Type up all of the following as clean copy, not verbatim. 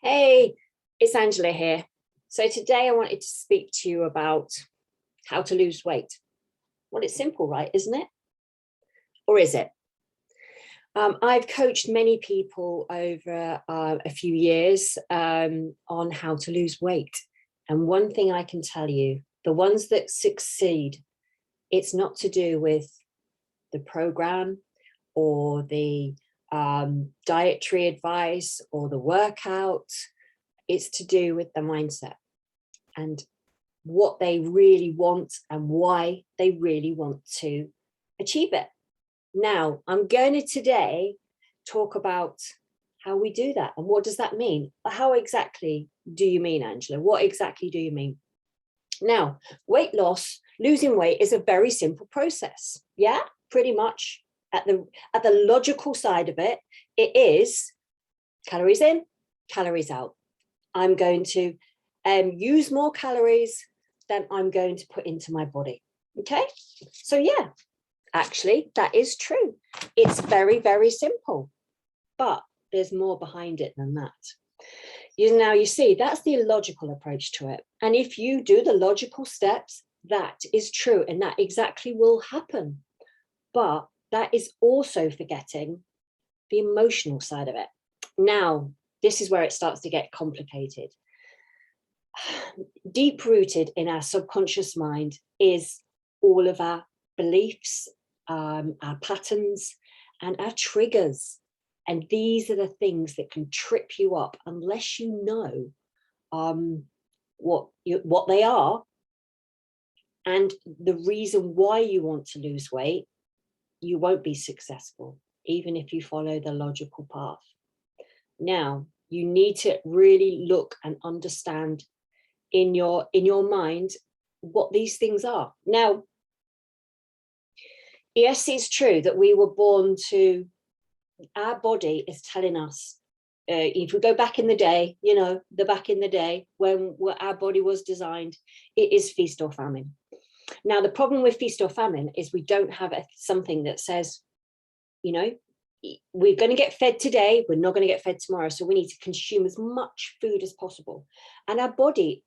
Hey, it's Angela here. So today I wanted to speak to you about how to lose weight. Well, it's simple, right? Isn't it? Or is it? I've coached many people over a few years on how to lose weight. And one thing I can tell you, the ones that succeed, it's not to do with the program or the dietary advice or the workout. It's to do with the mindset and what they really want and why they really want to achieve it. Now, I'm going to today talk about how we do that and what does that mean? How exactly do you mean, Angela? What exactly do you mean? Now, weight loss, losing weight is a very simple process. Yeah, pretty much at the logical side of it, it is calories in, calories out. I'm going to use more calories than I'm going to put into my body. Okay, so yeah, actually, that is true. It's very, very simple, but there's more behind it than that. Now you see, that's the logical approach to it. And if you do the logical steps, that is true. And that exactly will happen. But that is also forgetting the emotional side of it. Now, this is where it starts to get complicated. Deep rooted in our subconscious mind is all of our beliefs, our patterns, and our triggers. And these are the things that can trip you up unless you know what they are and the reason why you want to lose weight. You won't be successful, even if you follow the logical path. Now, you need to really look and understand in your mind what these things are. Now, yes, it's true that we were born to, our body is telling us, if we go back in the day, back in the day when our body was designed, it is feast or famine. Now, the problem with feast or famine is we don't have something that says, we're going to get fed today, we're not going to get fed tomorrow, so we need to consume as much food as possible. And our body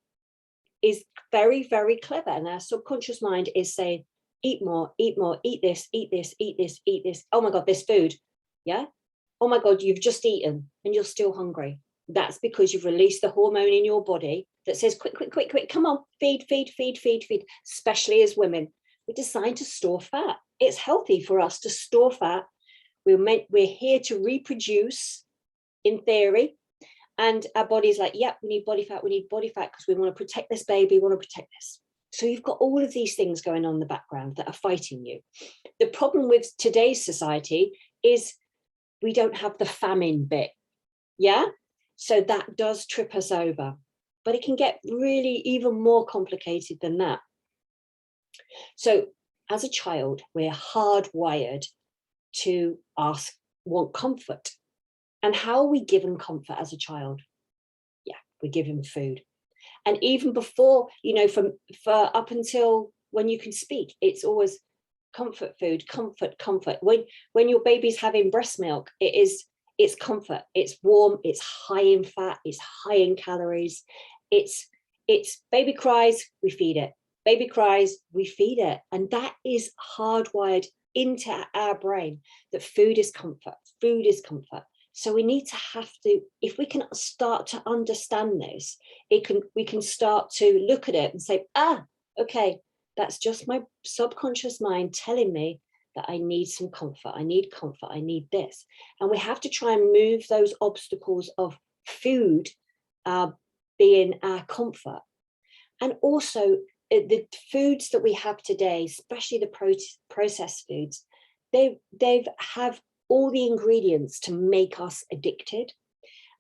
is very, very clever, and our subconscious mind is saying, eat more, eat this, eat this, eat this, eat this. Oh my God, there's food. Yeah. Oh my God, you've just eaten and you're still hungry. That's because you've released the hormone in your body that says, quick, quick, quick, quick, come on, feed, feed, feed, feed, feed. Especially as women, we're designed to store fat. It's healthy for us to store fat. We're here to reproduce, in theory, and our body's like, yep, we need body fat because we want to protect this baby, we want to protect this. So you've got all of these things going on in the background that are fighting you. The problem with today's society is we don't have the famine bit. Yeah. So that does trip us over, but it can get really even more complicated than that. So as a child, we're hardwired to want comfort. And how are we given comfort as a child? Yeah, we're given food. And even before, for up until when you can speak, it's always comfort food, comfort. When your baby's having breast milk, it's comfort. It's warm. It's high in fat. It's high in calories. It's baby cries, we feed it. Baby cries, we feed it. And that is hardwired into our brain that food is comfort. Food is comfort. So we need to if we can start to understand this, we can start to look at it and say, okay, that's just my subconscious mind telling me that I need some comfort. I need comfort. I need this. And we have to try and move those obstacles of food being our comfort. And also the foods that we have today, especially the processed foods, they have all the ingredients to make us addicted.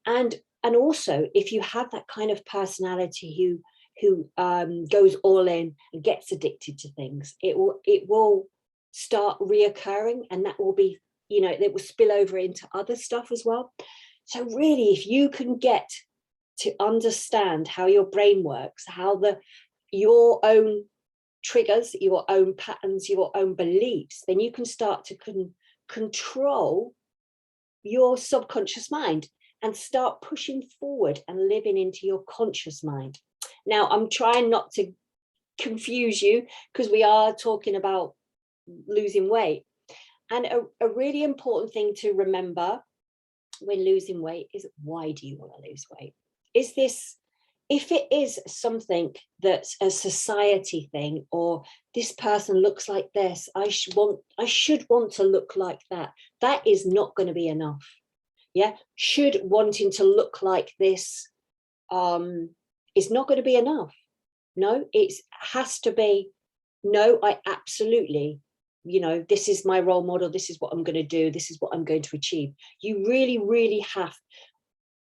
And also, if you have that kind of personality who goes all in and gets addicted to things, it will start reoccurring, and that will be, it will spill over into other stuff as well. So really, if you can get to understand how your brain works, how your own triggers, your own patterns, your own beliefs, then you can start to control your subconscious mind. and start pushing forward and living into your conscious mind. Now, I'm trying not to confuse you because we are talking about losing weight. And a really important thing to remember when losing weight is, why do you want to lose weight? Is this, if it is something that's a society thing, or this person looks like this, I should want to look like that, that is not going to be enough. Yeah, should wanting to look like this is not going to be enough. No, it has to be, no, I absolutely, this is my role model. This is what I'm going to do. This is what I'm going to achieve. You really, really have.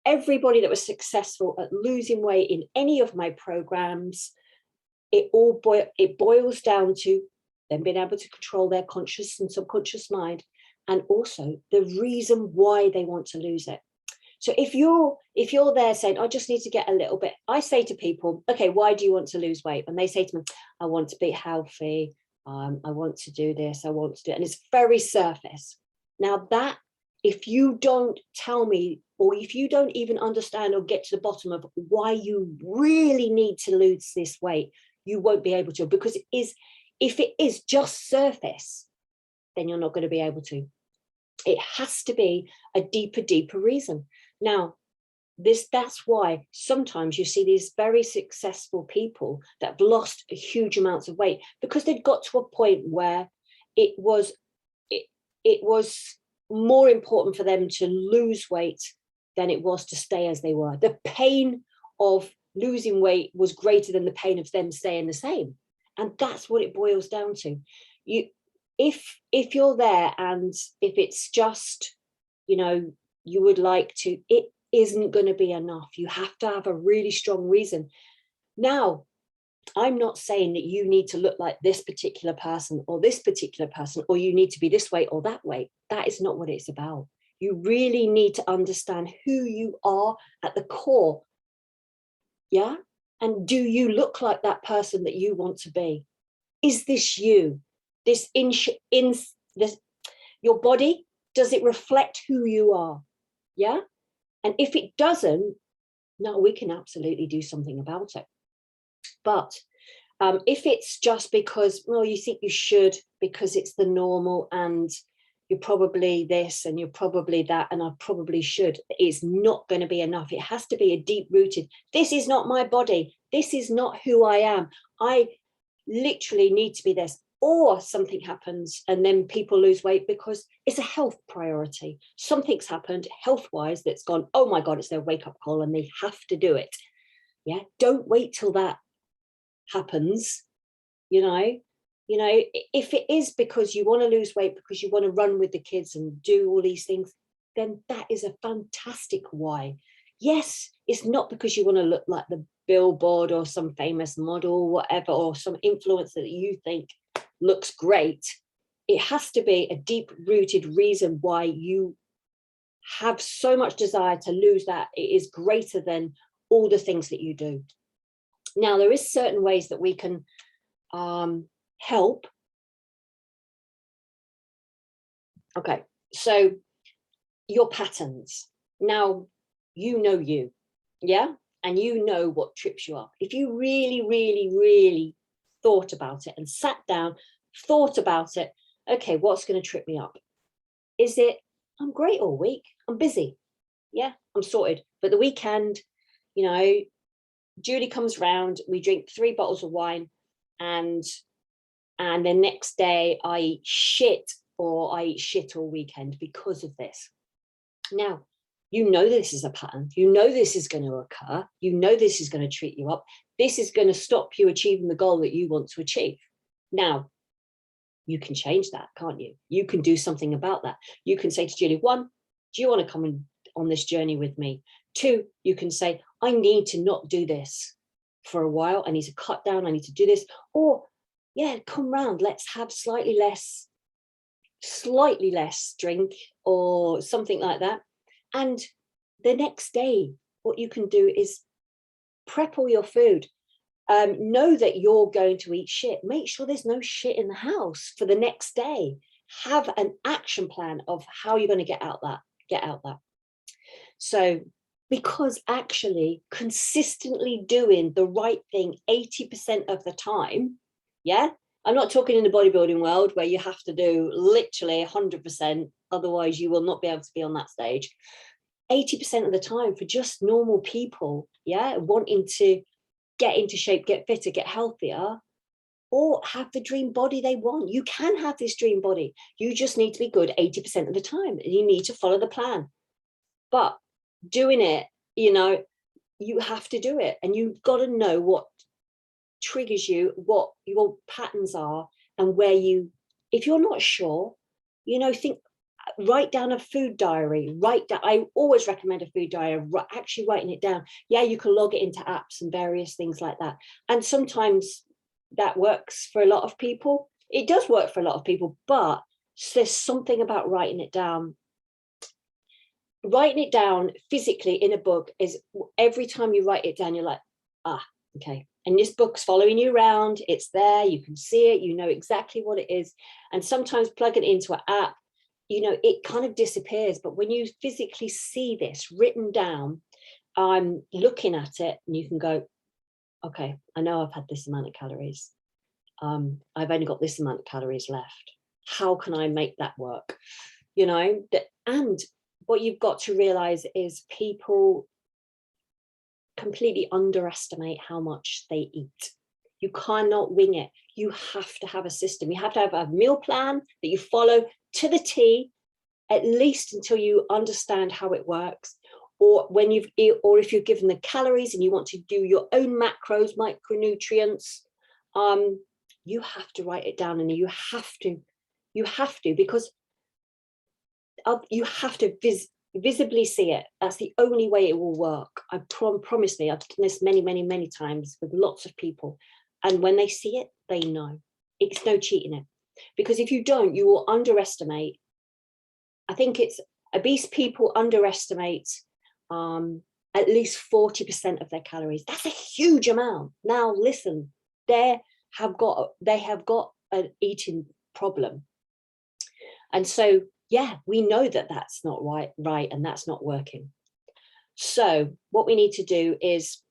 Everybody that was successful at losing weight in any of my programs, it boils down to them being able to control their conscious and subconscious mind, and also the reason why they want to lose it. So if you're there saying, I just need to get a little bit, I say to people, okay, why do you want to lose weight? And they say to me, I want to be healthy. I want to do this. I want to do it. And it's very surface. Now that, if you don't tell me, or if you don't even understand or get to the bottom of why you really need to lose this weight, you won't be able to, because if it is just surface, then you're not going to be able to. It has to be a deeper reason. Now, that's why sometimes you see these very successful people that have lost huge amounts of weight, because they've got to a point where it was more important for them to lose weight than it was to stay as they were. The pain of losing weight was greater than the pain of them staying the same. And that's what it boils down to. If you're there, and if it's just, you would like to, it isn't going to be enough. You have to have a really strong reason. Now, I'm not saying that you need to look like this particular person or this particular person, or you need to be this way or that way. That is not what it's about. You really need to understand who you are at the core. Yeah. And do you look like that person that you want to be? Is this you? This your body, does it reflect who you are? Yeah. And if it doesn't, no, we can absolutely do something about it. But if it's just because, well, you think you should because it's the normal, and you're probably this and you're probably that, and I probably should, it's not going to be enough. It has to be a deep rooted, this is not my body. This is not who I am. I literally need to be this. Or something happens and then people lose weight because it's a health priority. Something's happened health-wise that's gone, oh my God, it's their wake-up call and they have to do it. Yeah, don't wait till that happens. If it is because you want to lose weight because you want to run with the kids and do all these things, then that is a fantastic why. Yes, it's not because you want to look like the billboard or some famous model or whatever, or some influencer that you think looks great. It has to be a deep-rooted reason why you have so much desire to lose that. It is greater than all the things that you do. Now, there is certain ways that we can help. Okay, so your patterns. Now, you, yeah? And you know what trips you up. If you really, really, really thought about it and sat down, thought about it, okay, what's going to trip me up? Is it, I'm great all week, I'm busy. Yeah, I'm sorted. But the weekend, Julie comes round, we drink 3 bottles of wine, and the next day I eat shit, or I eat shit all weekend because of this. Now, this is a pattern. This is going to occur. This is going to treat you up. This is going to stop you achieving the goal that you want to achieve. Now, you can change that, can't you? You can do something about that. You can say to Julie, 1, do you want to come on this journey with me? 2, you can say, I need to not do this for a while. I need to cut down. I need to do this. Or, yeah, come round. Let's have slightly less drink or something like that. And the next day, what you can do is prep all your food. Know that you're going to eat shit. Make sure there's no shit in the house for the next day. Have an action plan of how you're going to get out that. So, because actually consistently doing the right thing 80% of the time, yeah, I'm not talking in the bodybuilding world where you have to do literally 100%, otherwise you will not be able to be on that stage. 80% of the time for just normal people, yeah, wanting to get into shape, get fitter, get healthier, or have the dream body they want. You can have this dream body. You just need to be good 80% of the time, and you need to follow the plan. But doing it, you have to do it, and you've got to know what triggers you, what your patterns are, and where you, if you're not sure, think, write down a food diary. Write down, I always recommend a food diary, actually writing it down. Yeah, you can log it into apps and various things like that, and sometimes that works for a lot of people. It does work for a lot of people, but there's something about writing it down. Writing it down physically in a book is, every time you write it down, you're like, okay. And this book's following you around. It's there. You can see it. You know exactly what it is. And sometimes plug it into an app, it kind of disappears. But when you physically see this written down, I'm looking at it, and you can go, okay, I know I've had this amount of calories. I've only got this amount of calories left. How can I make that work? And what you've got to realize is people completely underestimate how much they eat. You cannot wing it. You have to have a system. You have to have a meal plan that you follow to the T, at least until you understand how it works. Or if you're given the calories and you want to do your own macros, micronutrients, you have to write it down, and you have to, because you have to visibly see it. That's the only way it will work. I promise me, I've done this many, many, many times with lots of people. And when they see it, they know. It's no cheating it. Because if you don't, you will underestimate. I think it's obese people underestimate at least 40% of their calories. That's a huge amount. Now, listen, they have got an eating problem. And so, yeah, we know that that's not right, and that's not working. So what we need to do is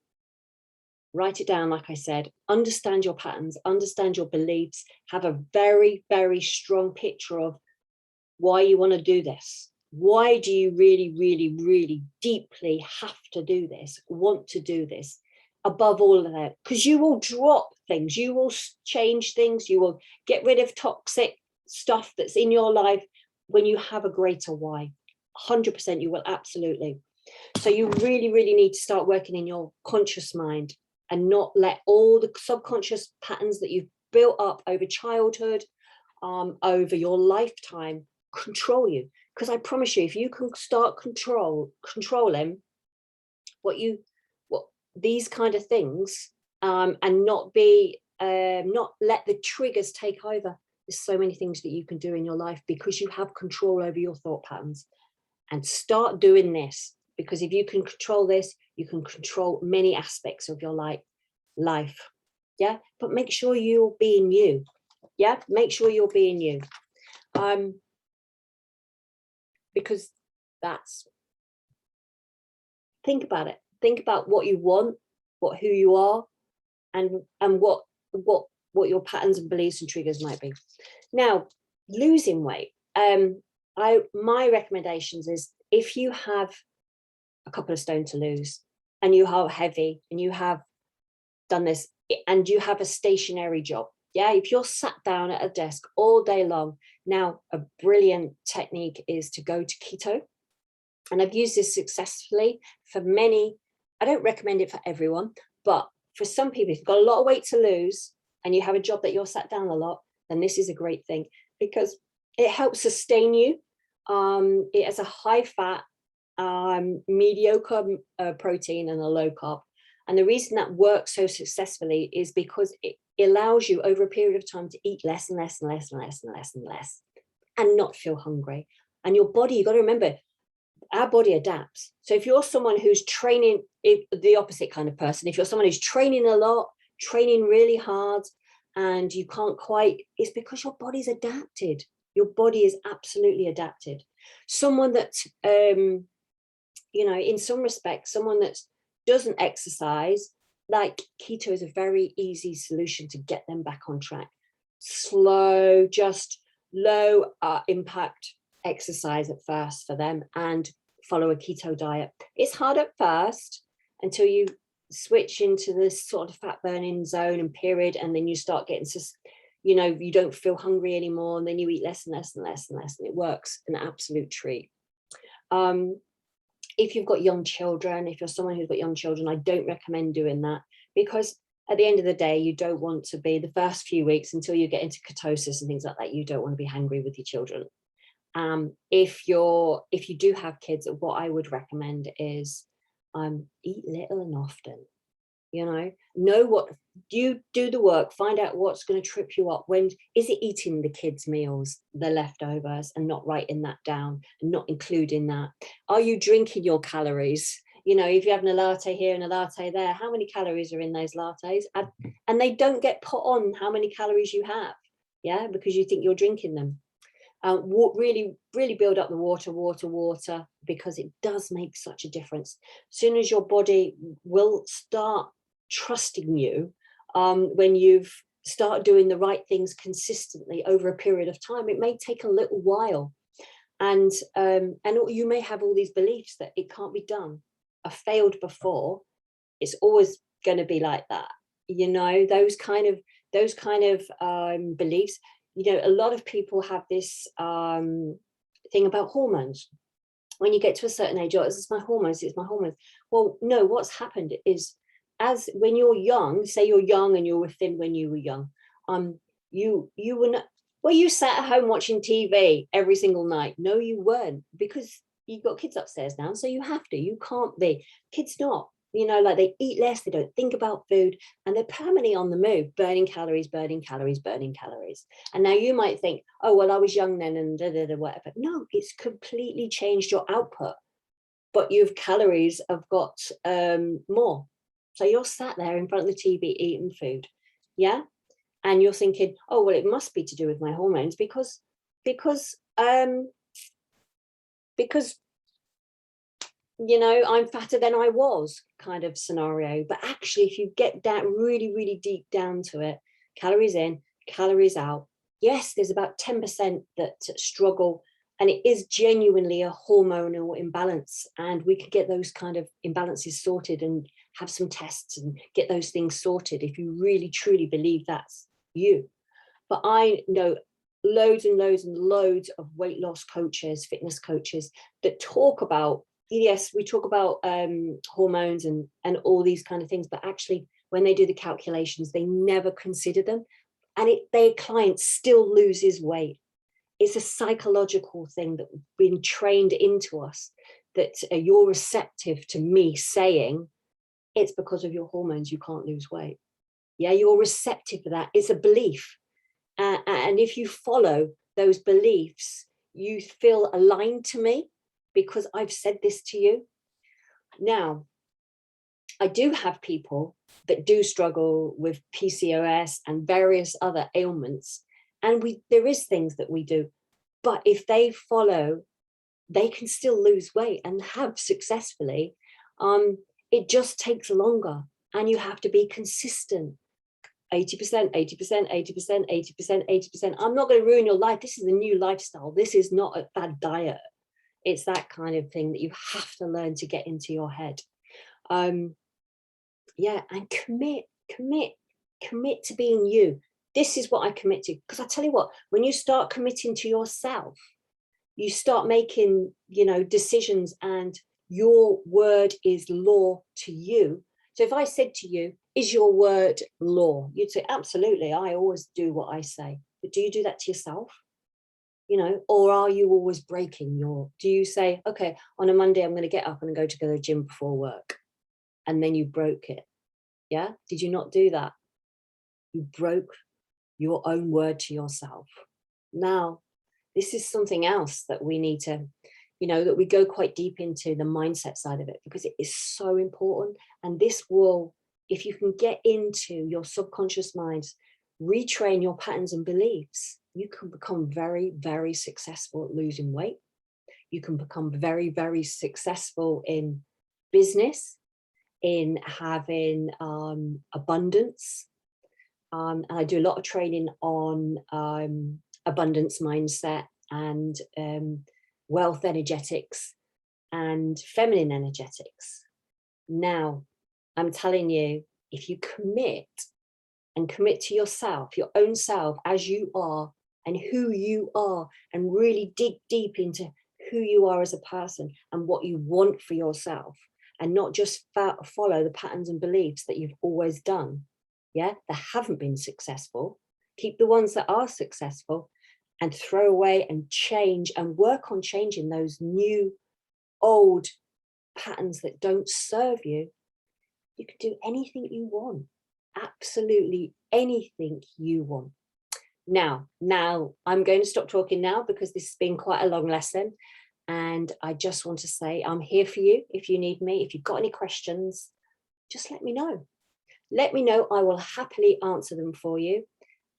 write it down, like I said, understand your patterns, understand your beliefs, have a very, very strong picture of why you want to do this. Why do you really, really, really deeply have to do this, want to do this? Above all of that, because you will drop things, you will change things, you will get rid of toxic stuff that's in your life when you have a greater why. 100% you will, absolutely. So you really, really need to start working in your conscious mind, and not let all the subconscious patterns that you've built up over childhood, over your lifetime, control you. Because I promise you, if you can start controlling what these kind of things, and not let the triggers take over. There's so many things that you can do in your life because you have control over your thought patterns. And start doing this, because if you can control this, you can control many aspects of your life. Yeah, but make sure you're being you. Yeah, make sure you're being you. Because think about it. Think about what you want, who you are, and what your patterns and beliefs and triggers might be. Now, losing weight. My recommendations is, if you have a couple of stone to lose, and you are heavy, and you have done this, and you have a stationary job. Yeah, if you're sat down at a desk all day long, now a brilliant technique is to go to keto. And I've used this successfully for many. I don't recommend it for everyone, but for some people, if you've got a lot of weight to lose and you have a job that you're sat down a lot, then this is a great thing, because it helps sustain you. It has a high fat, mediocre protein, and a low carb. And the reason that works so successfully is because it allows you over a period of time to eat less and less and less and less and less and less, and not feel hungry. And your body, you've got to remember, our body adapts. So if you're someone who's training, the opposite kind of person, if you're someone who's training a lot, training really hard, and you can't quite, it's because your body's adapted. Your body is absolutely adapted. Someone that you know, in some respects, someone that doesn't exercise, like keto is a very easy solution to get them back on track. Slow, just low impact exercise at first for them, and follow a keto diet. It's hard at first until you switch into this sort of fat burning zone and period, and then you start getting, you know, you don't feel hungry anymore, and then you eat less and less and less and less, and it works an absolute treat. If you've got young children, if you're someone who's got young children, I don't recommend doing that, because at the end of the day, you don't want to be, the first few weeks until you get into ketosis and things like that, you don't want to be hungry with your children. If you do have kids, what I would recommend is eat little and often. You know what, you do the work, find out what's going to trip you up. When is it eating the kids' meals, the leftovers, and not writing that down and not including that? Are you drinking your calories? You know, if you're having a latte here and a latte there, how many calories are in those lattes? And they don't get put on how many calories you have, yeah, because you think you're drinking them. Really build up the water, because it does make such a difference. As soon as your body will start trusting you, when you've start doing the right things consistently over a period of time, it may take a little while, and you may have all these beliefs that it can't be done. I failed before, it's always going to be like that, you know, those kind of beliefs. You know, a lot of people have this thing about hormones. When you get to a certain age, oh, it's my hormones. Well, no, what's happened is, as when you're young, say you're young and you were thin when you were young, you were not, well, you sat at home watching TV every single night. No, you weren't, because you've got kids upstairs now, so you have to. You can't be. Kids not. You know, like, they eat less, they don't think about food, and they're permanently on the move, burning calories. And now you might think, oh, well, I was young then and whatever. No, it's completely changed your output, but your calories have got more. So you're sat there in front of the TV eating food, yeah? And you're thinking, oh, well, it must be to do with my hormones, because you know, I'm fatter than I was, kind of scenario. But actually, if you get that really deep down to it, calories in, calories out, yes, there's about 10% that struggle, and it is genuinely a hormonal imbalance, and we could get those kind of imbalances sorted and have some tests and get those things sorted if you really truly believe that's you. But I know loads and loads of weight loss coaches, fitness coaches, that talk about, yes, we talk about hormones and all these kind of things, but actually when they do the calculations, they never consider them, and their client still loses weight. It's a psychological thing that we've been trained into us, that you're receptive to me saying it's because of your hormones you can't lose weight. Yeah, you're receptive to that. It's a belief, and if you follow those beliefs, you feel aligned to me, because I've said this to you. Now, I do have people that do struggle with PCOS and various other ailments, and there is things that we do, but if they follow, they can still lose weight and have successfully. It just takes longer, and you have to be consistent. 80%, 80%, 80%, 80%, 80%. I'm not going to ruin your life. This is a new lifestyle. This is not a bad diet. It's that kind of thing that you have to learn to get into your head. Yeah, and commit to being you. This is what I commit to, because I tell you what, when you start committing to yourself, you start making, you know, decisions, and your word is law to you. So if I said to you, is your word law? You'd say, absolutely, I always do what I say. But do you do that to yourself? You know, or are you always breaking do you say, okay, on a Monday, I'm going to get up and go to the gym before work, and then you broke it? Yeah. Did you not do that? You broke your own word to yourself. Now, this is something else that we need to, you know, that we go quite deep into the mindset side of it, because it is so important. And this will, if you can get into your subconscious mind, retrain your patterns and beliefs, you can become very, very successful at losing weight. You can become very, very successful in business, in having abundance. And I do a lot of training on abundance mindset and wealth energetics and feminine energetics. Now, I'm telling you, if you commit to yourself, your own self, as you are and who you are, and really dig deep into who you are as a person and what you want for yourself, and not just follow the patterns and beliefs that you've always done, that haven't been successful. Keep the ones that are successful and throw away and change and work on changing those new, old patterns that don't serve you. You can do anything you want, absolutely anything you want. Now I'm going to stop talking now, because this has been quite a long lesson. And I just want to say I'm here for you if you need me. If you've got any questions, just let me know. Let me know. I will happily answer them for you.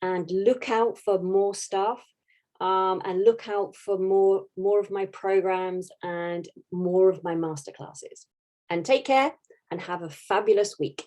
And look out for more stuff, and look out for more of my programs and more of my masterclasses. And take care and have a fabulous week.